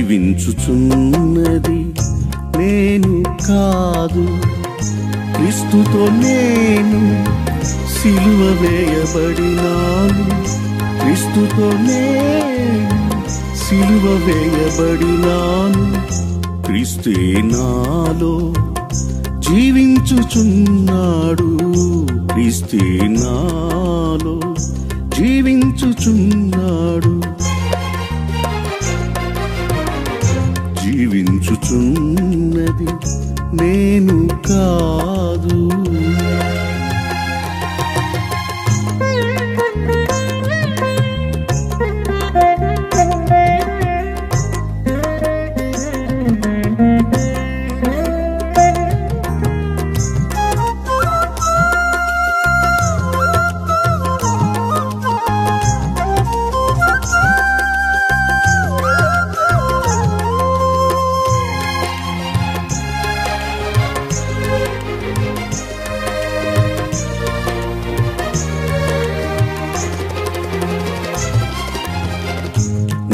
జీవించుచున్నది నేను కాదు, క్రీస్తుతో నేను సిలువ వేయబడినాను. క్రీస్తుతో నేను సిలువ వేయబడినాను. క్రీస్తే నాలో జీవించుచున్నాడు. క్రీస్తే నాలో జీవించుచున్నాడు. జీవించుచున్నది నేను కాదు.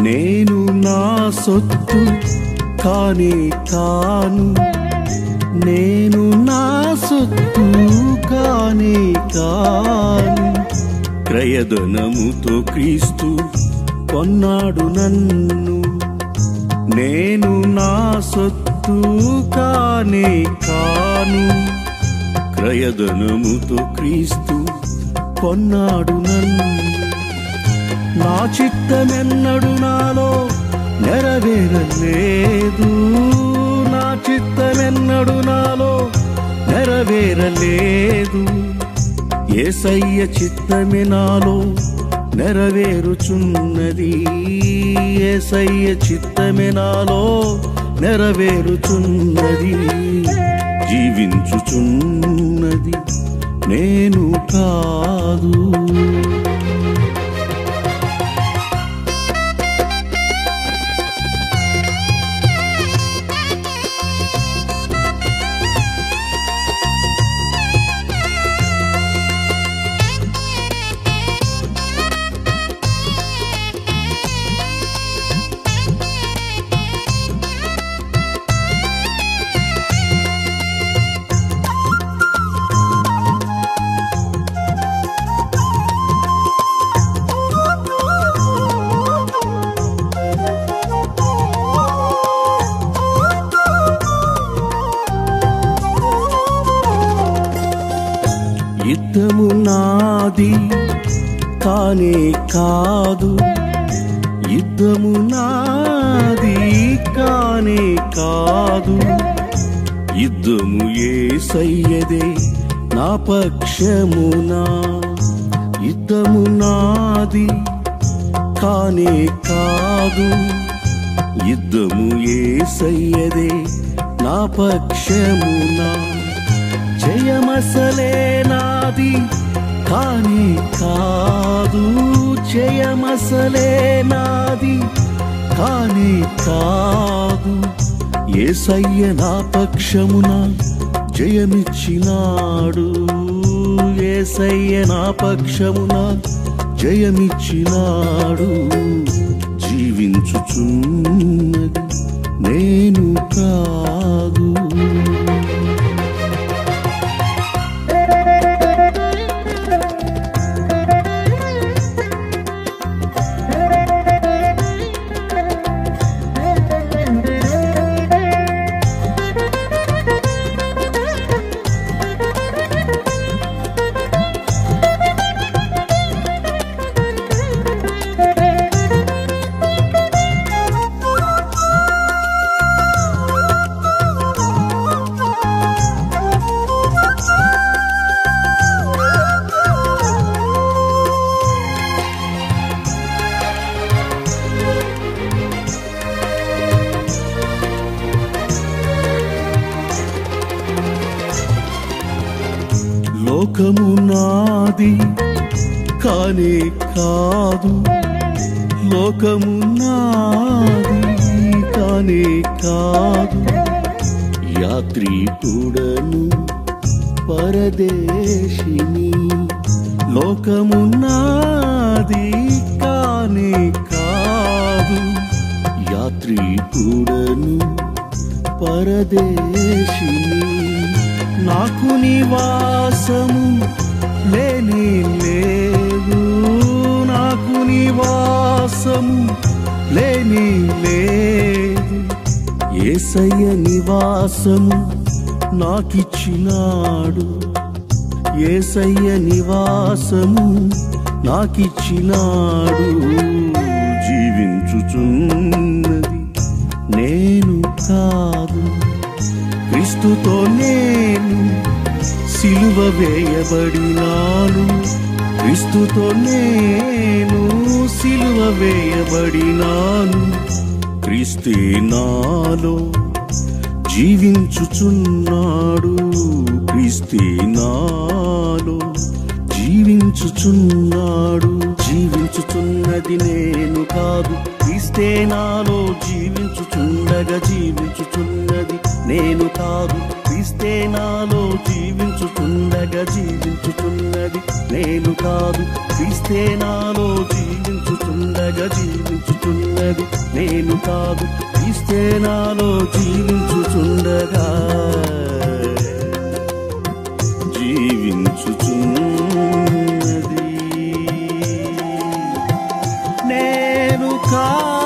నేను నా సొత్తు కానే కాను. నేను నా సొత్తు కానే కాను. క్రయధనముతో క్రీస్తు కొన్నాడు నన్ను. నేను నా సొత్తు కానే కాను. క్రయధనముతో క్రీస్తు కొన్నాడు నన్ను. నా చిత్తమెన్నడు నాలో నెరవేరలేదు. నా చిత్తమెన్నడు నాలో నెరవేరలేదు. యేసయ్య చిత్తమే నాలో నెరవేరుచున్నది. యేసయ్య చిత్తమే నాలో నెరవేరుచున్నది. జీవించుచున్నది నేను కాదు. యుద్ధము నాది కానే కాదు. యుద్ధము నాది కానే కాదు. యుద్ధము యేసయ్యదే నా పక్షమునా. యుద్ధము నాది కానే కాదు. యుద్ధము యేసయ్యదే నా పక్షమునా. జయమసలే నాది కానే కాదు. జయమసలే నాది కానే కాదు. యేసయ్య నా పక్షమున జయమిచ్చినాడు. యేసయ్య నా పక్షమున జయమిచ్చినాడు. జీవించుచున్నది నేను కాదు. లోకము నాది కానే కాదు. లోకము నాది కానే కాదు. యాత్రికుడను పరదేశిని. లోకము నాది కానే కాదు. యాత్రికుడను చూడను పరదేశిని. నాకు నివాసము లేనే లేదు, నాకు నివాసము లేనే లేదు. యేసయ్య నివాసము నాకిచ్చినాడు, యేసయ్య నివాసము నాకిచ్చినాడు. జీవించుచున్నది నేను కాదు, క్రీస్తుతో నేను సిలువ వేయబడినాను, క్రీస్తుతో నేను సిలువ వేయబడినాను. క్రీస్తే నాలో జీవించుచున్నాడు, క్రీస్తే నాలో జీవించుచున్నాడు. జీవించుచున్నది నేను కాదు, క్రీస్తే నాలో జీవించుచుండగా. జీవించుచున్నది నేను కాదు, క్రీస్తే నాలో జీవించుచుండగా. జీవించుచున్నది నేను కాదు, క్రీస్తే నాలో జీవించుచుండగా. జీవించుచున్నది నేను కాదు, క్రీస్తే నాలో జీవించుచుండగా. జీవించుచున్నది నేను కాదు.